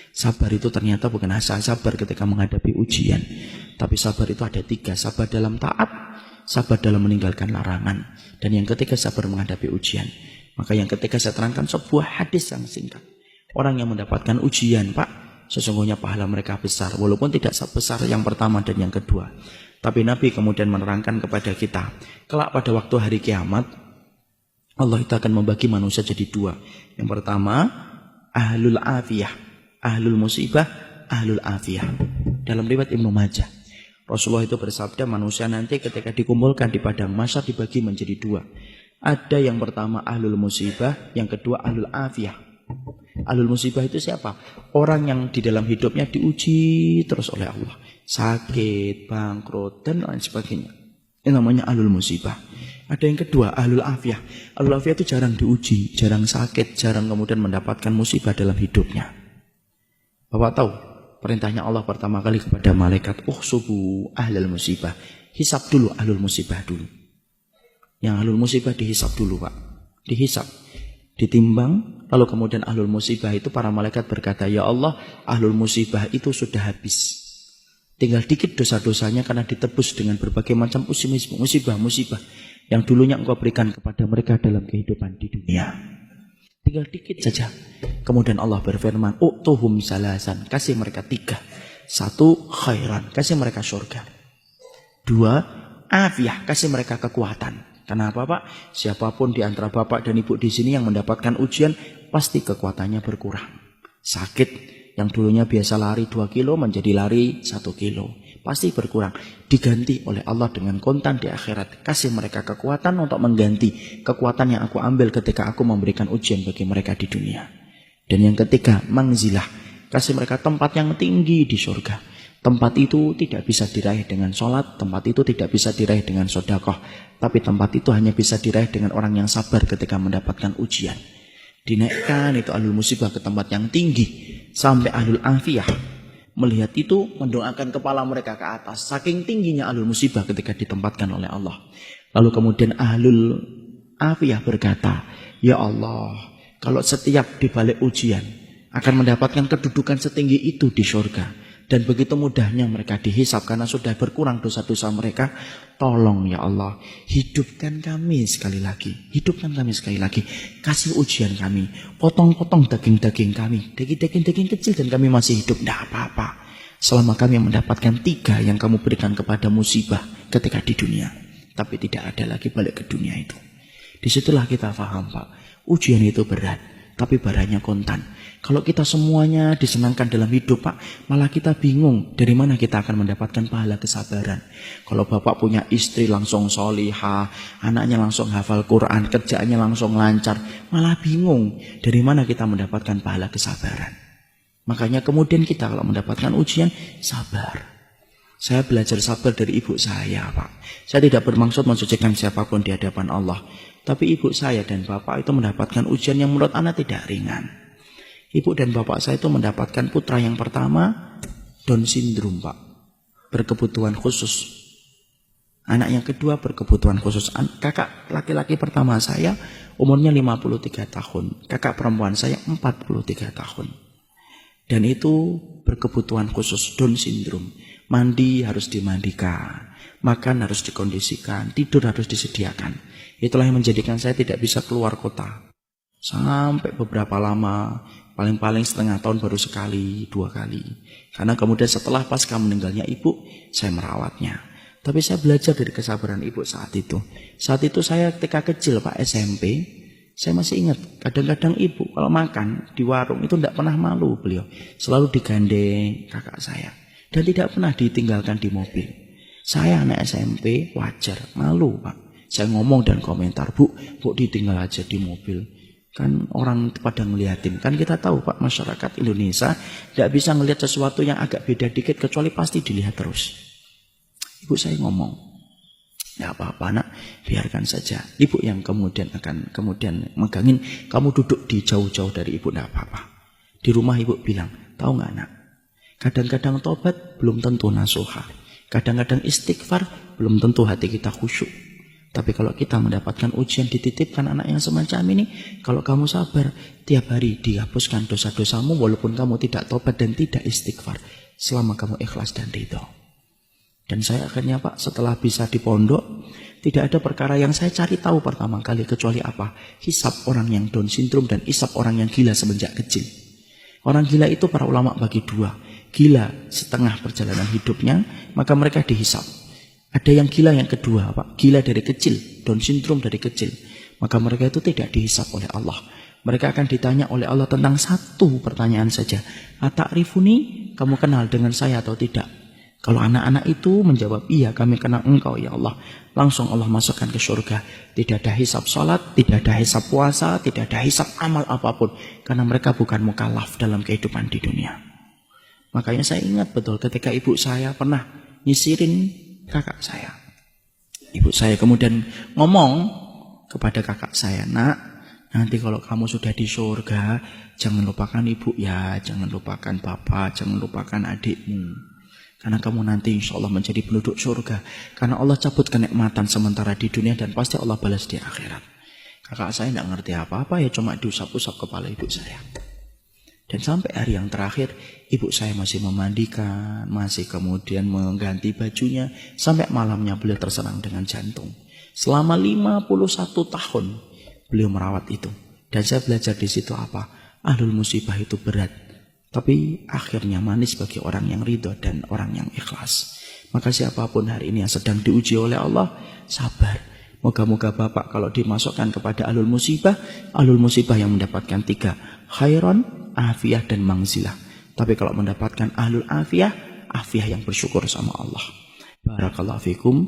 Sabar itu ternyata bukan hanya sabar ketika menghadapi ujian, tapi sabar itu ada 3, sabar dalam taat, sabar dalam meninggalkan larangan, dan yang ketiga sabar menghadapi ujian. Maka yang ketiga saya terangkan sebuah hadis yang singkat. Orang yang mendapatkan ujian, Pak, sesungguhnya pahala mereka besar, walaupun tidak sebesar yang pertama dan yang kedua. Tapi Nabi kemudian menerangkan kepada kita, kelak pada waktu hari kiamat, Allah itu akan membagi manusia jadi 2. Yang pertama, ahlul afiyah, ahlul musibah, ahlul afiyah. Dalam riwayat Ibnu Majah, Rasulullah itu bersabda, manusia nanti ketika dikumpulkan di padang mahsyar dibagi menjadi 2. Ada yang pertama ahlul musibah, yang kedua ahlul afiyah. Ahlul musibah itu siapa? Orang yang di dalam hidupnya diuji terus oleh Allah, sakit, bangkrut, dan lain sebagainya. Ini namanya ahlul musibah. Ada yang kedua, ahlul afiyah. Ahlul afiyah itu jarang diuji, jarang sakit, jarang kemudian mendapatkan musibah dalam hidupnya. Bapak tahu, perintahnya Allah pertama kali kepada malaikat, uhsubu ahlul musibah. Hisab dulu ahlul musibah dulu. Yang ahlul musibah dihisab dulu, Pak. Dihisab, ditimbang, lalu kemudian ahlul musibah itu para malaikat berkata, ya Allah, ahlul musibah itu sudah habis. Tinggal dikit dosa-dosanya karena ditebus dengan berbagai macam musibah-musibah yang dulunya engkau berikan kepada mereka dalam kehidupan di dunia. Tinggal dikit saja. Kemudian Allah berfirman, u'tuhum salasan, kasih mereka 3. 1, khairan, kasih mereka surga. 2, afiyah, kasih mereka kekuatan. Kenapa, Pak? Siapapun di antara Bapak dan Ibu di sini yang mendapatkan ujian, pasti kekuatannya berkurang. Sakit, yang dulunya biasa lari 2 kilo menjadi lari 1 kilo. Pasti berkurang. Diganti oleh Allah dengan kontan di akhirat. Kasih mereka kekuatan untuk mengganti kekuatan yang aku ambil ketika aku memberikan ujian bagi mereka di dunia. Dan yang ketiga, mangzilah. Kasih mereka tempat yang tinggi di surga. Tempat itu tidak bisa diraih dengan sholat, tempat itu tidak bisa diraih dengan sedekah, tapi tempat itu hanya bisa diraih dengan orang yang sabar ketika mendapatkan ujian. Dinaikkan itu ahlul musibah ke tempat yang tinggi, sampai ahlul afiyah melihat itu mendoakan kepala mereka ke atas, saking tingginya ahlul musibah ketika ditempatkan oleh Allah. Lalu kemudian ahlul afiyah berkata, ya Allah, kalau setiap dibalik ujian akan mendapatkan kedudukan setinggi itu di surga, dan begitu mudahnya mereka dihisab karena sudah berkurang dosa-dosa mereka, tolong ya Allah, hidupkan kami sekali lagi. Hidupkan kami sekali lagi. Kasih ujian kami. Potong-potong daging-daging kami. Daging-daging kecil dan kami masih hidup. Tidak apa-apa. Selama kami mendapatkan 3 yang kamu berikan kepada musibah ketika di dunia. Tapi tidak ada lagi balik ke dunia itu. Disitulah kita paham, Pak. Ujian itu berat, tapi barangnya kontan. Kalau kita semuanya disenangkan dalam hidup, Pak, malah kita bingung dari mana kita akan mendapatkan pahala kesabaran. Kalau Bapak punya istri langsung solihah, anaknya langsung hafal Quran, kerjaannya langsung lancar, malah bingung dari mana kita mendapatkan pahala kesabaran. Makanya kemudian kita kalau mendapatkan ujian, sabar. Saya belajar sabar dari ibu saya, Pak. Saya tidak bermaksud mensucikan siapapun di hadapan Allah. Tapi ibu saya dan bapak itu mendapatkan ujian yang menurut anak tidak ringan. Ibu dan bapak saya itu mendapatkan putra yang pertama Down syndrome, Pak. Berkebutuhan khusus. Anak yang kedua berkebutuhan khusus. Kakak laki-laki pertama saya umurnya 53 tahun. Kakak perempuan saya 43 tahun. Dan itu berkebutuhan khusus, Down syndrome. Mandi harus dimandikan, makan harus dikondisikan, tidur harus disediakan. Itulah yang menjadikan saya tidak bisa keluar kota. Sampai beberapa lama, paling-paling setengah tahun baru sekali, 2 kali. Karena kemudian setelah pasca meninggalnya ibu, saya merawatnya. Tapi saya belajar dari kesabaran ibu saat itu. Saat itu saya ketika kecil, Pak, SMP, saya masih ingat, kadang-kadang ibu kalau makan di warung itu tidak pernah malu beliau. Selalu digandeng kakak saya. Dan tidak pernah ditinggalkan di mobil. Saya anak SMP, wajar, malu, Pak. Saya ngomong dan komentar, Bu ditinggal aja di mobil. Kan orang pada ngeliatin. Kan kita tahu, Pak, masyarakat Indonesia tidak bisa ngelihat sesuatu yang agak beda dikit, kecuali pasti dilihat terus. Ibu saya ngomong, ya apa-apa nak, biarkan saja. Ibu yang kemudian akan megangin, kamu duduk di jauh-jauh dari ibu, tidak apa-apa. Di rumah ibu bilang, tahu nggak nak? Kadang-kadang tobat belum tentu nasuha. Kadang-kadang istighfar belum tentu hati kita khusyuk. Tapi kalau kita mendapatkan ujian, dititipkan anak yang semacam ini, kalau kamu sabar, tiap hari dihapuskan dosa-dosamu walaupun kamu tidak tobat dan tidak istighfar, selama kamu ikhlas dan ridho. Dan saya akhirnya Pak, setelah bisa di pondok, tidak ada perkara yang saya cari tahu pertama kali kecuali apa? Hisab orang yang Down syndrome dan hisab orang yang gila semenjak kecil. Orang gila itu para ulama bagi dua. Gila setengah perjalanan hidupnya, maka mereka dihisab. Ada yang gila yang kedua, Pak. Gila dari kecil, Down syndrome dari kecil. Maka mereka itu tidak dihisab oleh Allah. Mereka akan ditanya oleh Allah tentang satu pertanyaan saja. Ata'rifuni, kamu kenal dengan saya atau tidak? Kalau anak-anak itu menjawab, iya kami kenal engkau ya Allah. Langsung Allah masukkan ke surga. Tidak ada hisab sholat, tidak ada hisab puasa, tidak ada hisab amal apapun. Karena mereka bukan mukallaf dalam kehidupan di dunia. Makanya saya ingat betul ketika ibu saya pernah nyisirin kakak saya. Ibu saya kemudian ngomong kepada kakak saya, nak, nanti kalau kamu sudah di surga, jangan lupakan ibu ya, jangan lupakan bapak, jangan lupakan adikmu. Karena kamu nanti insya Allah menjadi penduduk surga. Karena Allah cabut kenikmatan sementara di dunia dan pasti Allah balas di akhirat. Kakak saya tidak ngerti apa-apa, ya cuma diusap-usap kepala ibu saya. Dan sampai hari yang terakhir, ibu saya masih memandikan, masih kemudian mengganti bajunya, sampai malamnya beliau terserang dengan jantung. Selama 51 tahun beliau merawat itu. Dan saya belajar di situ apa? Ahlul musibah itu berat, tapi akhirnya manis bagi orang yang ridho dan orang yang ikhlas. Maka siapapun hari ini yang sedang diuji oleh Allah, sabar. Moga-moga Bapak kalau dimasukkan kepada ahlul musibah yang mendapatkan 3, khairon, afiyah dan mangzilah. Tapi kalau mendapatkan ahlul afiyah yang bersyukur sama Allah. Barakallahu fikum.